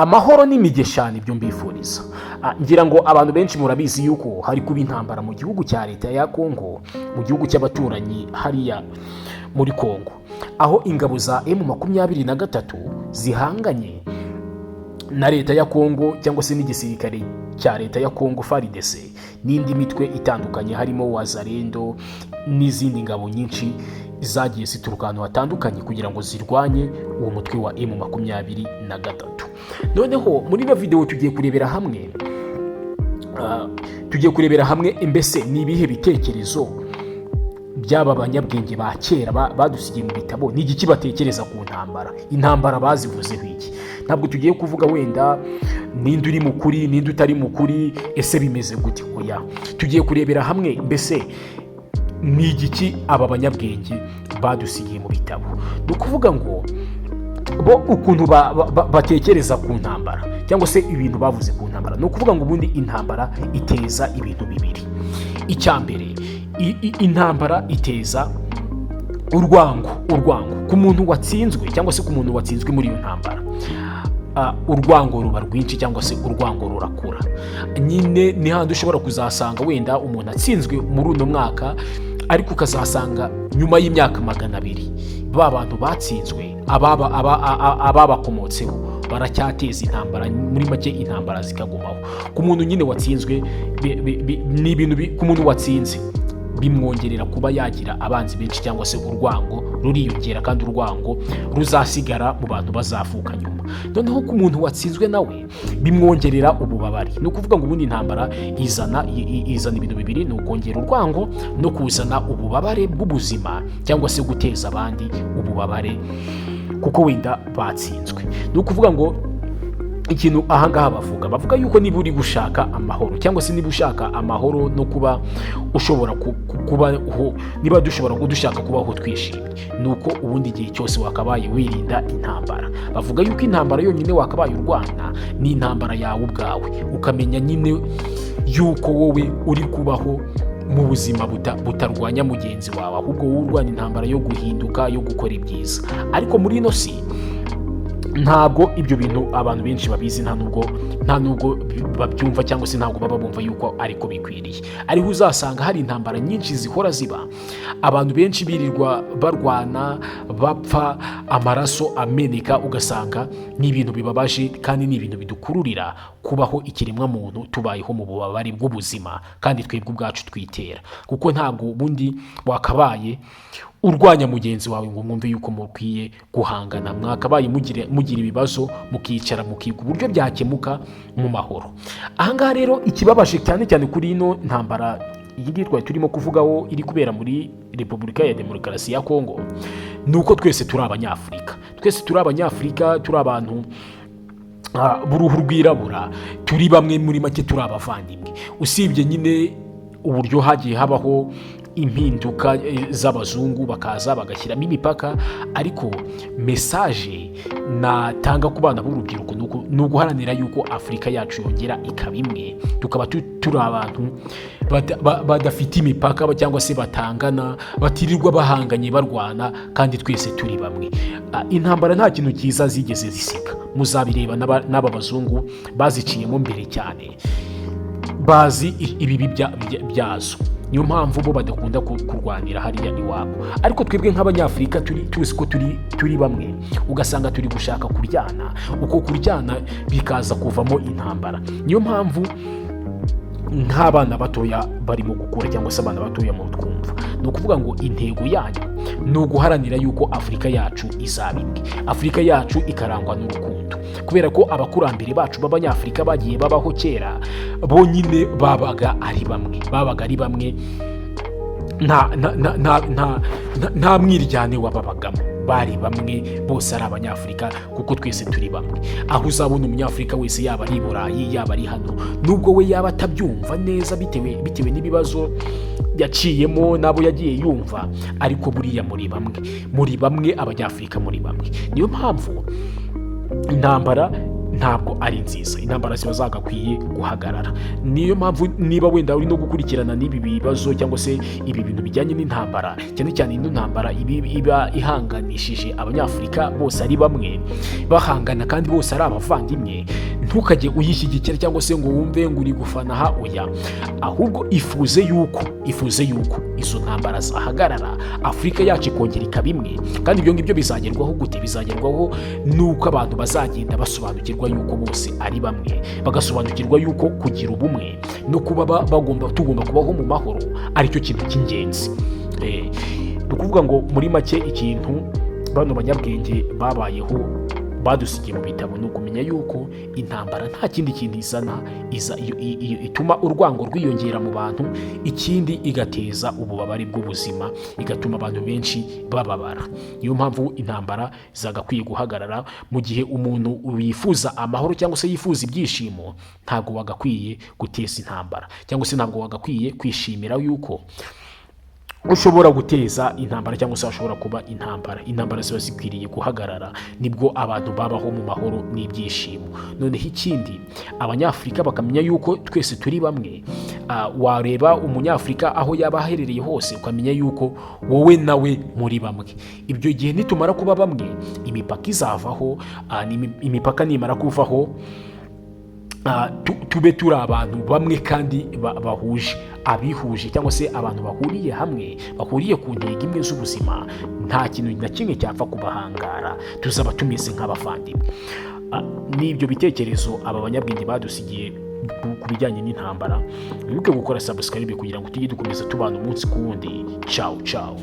amahoro n'imigeshani ibyo mbifuriza. Ngira ngo abantu benshi murabizi yuko hari kuba intambara mu gihugu cya leta ya Kongo, mu gihugu cy'abaturanyi hariya muri Kongo, aho ingabo za M23 zihanganye na leta ya Kongo cyangwa se n'igisirikare cya leta ya Kongo FARDC n'indi mitwe itandukanye harimo Wazalendo n'izindi ngabo nyinshi zagiye zituruka ahantu hatandukanye kugira ngo zirwanye uwo mutwe wa M23. Noneho muri ino video tugiye kurebera hamwe mbese ni ibihe bitekerezo by'aba banyabwenge ba kera badusigiye mu bitabo, ni igiki batekereza ku intambara bazivuzeho iki. Ntabwo tugiye kuvuga wenda ninde uri mukuri ninde utari mukuri, ese bimeze gute. Oya, tugiye kurebera hamwe mbese ni igiki aba banyabwenge badusigiye mu bitabo. Ni ukuvuga ngo bo ukuntu batekereza ku ntambara cyangwa se ibintu bavuze ku ntambara. Ni ukuvuga ngo ubundi intambara iteza ibintu bibiri. Icya mbere, intambara iteza urwango ku muntu watsinzwe cyangwa se ku muntu watsinzwe muri iyo ntambara. Urwango ruba rwinshi cyangwa se urwango rurakura. Nyine ni handi ushobora kuzasanga wenda umuntu atsinzwe muri uno mwaka, ariko ukazasanga nyuma y'imyaka 200 ba bantu batsinzwe ababakomotseho baracyateza intambara, muri make intambara zikagumaho. Ku muntu nyine watsinzwe ni ibintu ku muntu watsinze bimwongerera kuba yagira abanzi benshi cyangwa se urwango ruriyongera, kandi urwango ruzasigara mu bantu bazavuka nyuma. Noneho ku muntu watsinzwe nawe bimwongerera ububabare. Ni ukuvuga ngo ubundi intambara izana ibintu bibiri, ni ukongera urwango no kuzana ububabare bw'ubuzima cyangwa se guteza abandi ububabare kuko wenda batsinzwe. Ni ukuvuga ngo ikintu ahangaha bavuga yuko niba uri gushaka amahoro cyangwa se niba ushaka amahoro no kuba ushobora kubaho, niba dushaka kubaho twishimye, nuko ubundi igihe cyose wakabaye wirinda intambara. Bavuga yuko intambara yonyine wakabaye urwana ni intambara yawe ubwawe, ukamenya nyine yuko wowe uri kubaho mu buzima butarwanya mugenzi wawe, ahubwo wowe urwana intambara yo guhinduka, yo gukora ibyiza. Ariko muri ino si ntabwo ibyo bintu abantu benshi babizi, nta nubwo babyumva cyangwa se ntabwo baba bumva yuko ariko bikwiriye. Ariho uzasanga hari intambara nyinshi zihora ziba, abantu benshi birirwa barwana bapfa, amaraso ameneka, ugasanga ni ibintu bibabaje kandi ni ibintu bidukururira kubaho ikiremwa muntu tubayeho mu bubabare bw'ubuzima kandi twebwe ubwacu twitera. Kuko ntabwo ubundi wakabaye urwanya mugenzi wawe ngo mwumve yuko mukwiye guhangana, mwakabaye mugira ibibazo mukicara mukiga uburyo byakemuka mu mahoro. Ahangaha rero ikibabaje cyane cyane kuri ino ntambara iyi ngirwa turimo kuvugaho iri kubera muri Repubulika ya Demokarasi ya Kongo, nuko twese turi abanyafurika, turi abantu b'uruhu rwirabura, turi bamwe muri make, turi abavandimwe. Usibye nyine uburyo hagiye habaho impinduka z'abazungu bakaza bagashyiramo imipaka, ariko mesaje natanga ku bana b'urubyiruko ni uguharanira yuko Afurika yacu yongera ikaba imwe, tukaba turi abantu badafite imipaka cyangwa se batangana, batirirwa bahanganye barwana, kandi twese turi bamwe. Intambara nta kintu cyiza zigeze zisiga, muzabireba n'aba bazungu baziciyemo mbere cyane, bazi ibibi byazo. Niyo mpamvu bo badakunda kurwanira hariya iwabo. Ariko twebwe nk'abanyafurika tuzi ko turi bamwe, ugasanga turi gushaka kuryana, uko kuryana bikaza kuvamo intambara. Niyo mpamvu nk'abana batoya barimo gukura cyangwa se abana batoya mu twumva, ni ukuvuga ngo intego yanyu ni uguharanira yuko Afurika yacu izaba imwe, Afurika yacu ikarangwa n'urukundo. Kubera ko abakurambere bacu b'abanyafurika bagiye babaho kera, bonyine babaga ari bamwe, nta mwiryane wababagamo, bari bamwe, bose ari abanyafurika kuko twese turi bamwe. Aho uzabona umunyafurika wese, yaba ari i Burayi yaba ari hano, nubwo we yaba atabyumva neza bitewe n'ibibazo yaciyemo nabo yagiye yumva, ariko buriya muri bamwe abanyafurika muri bamwe. Niyo mpamvu intambara ntabwo ari nziza. Intambara ziba zagakwiye guhagarara. Niyo mpamvu niba wenda uri no gukurikirana n'ibi bibazo cyangwa se ibi bintu bijyanye n'intambara, cyane cyane ino ntambara iba ihanganishije abanyafurika bose ari bamwe, bahangana kandi bose ari abavandimwe, ntukajye uyishyigikira cyangwa se ngo wumve ngo uri gufana ha oya, ahubwo ifuze yuko izo ntambara zahagarara, Afurika yacu ikongera ikaba imwe. Kandi ibyo ngibyo bizagerwaho gute? Bizagerwaho nuko abantu bazagenda basobanukirwa yuko bose ari bamwe, bagasobanukirwa yuko kugira ubumwe no kuba tugomba kubaho mu mahoro aricyo kintu cy'ingenzi. Ni ukuvuga ngo muri make ikintu bano banyabwenge babayeho badusigiye mu bitabo ni ukumenya yuko intambara nta kindi kintu ituma urwango rwiyongera mu bantu, ikindi igateza ububabare bw'ubuzima, igatuma abantu benshi bababara. Niyo mpamvu intambara zagakwiye guhagarara. Mu gihe umuntu wifuza amahoro cyangwa se yifuza ibyishimo, ntabwo wagakwiye guteza intambara, cyangwa se ntabwo wagakwiye kwishimira yuko ushobora guteza intambara cyangwa se hashobora kuba intambara. Intambara ziba zikwiriye guhagarara, nibwo abantu babaho mu mahoro n'ibyishimo. Noneho ikindi, abanyafurika bakamenya yuko twese turi bamwe. Wareba umunyafurika aho yaba aherereye hose ukamenya yuko wowe nawe muri bamwe. Ibyo gihe nitumara kuba bamwe, imipaka izavaho. Imipaka nimara kuvaho, tube turi abantu bamwe kandi bahuje, abihuje cyangwa se abantu bahuriye hamwe, bahuriye ku ntego imwe z'ubuzima. Nta kintu na kimwe cyapfa kubahangara, tuzaba tumeze nk'abavandimwe. N'ibyo bitekerezo aba banyabwenge badusigiye ku bijyanye n'intambara. Wibuke gukora subscribe kugira ngo tujye dukomeza tubana umunsi ku wundi. Ciao ciao.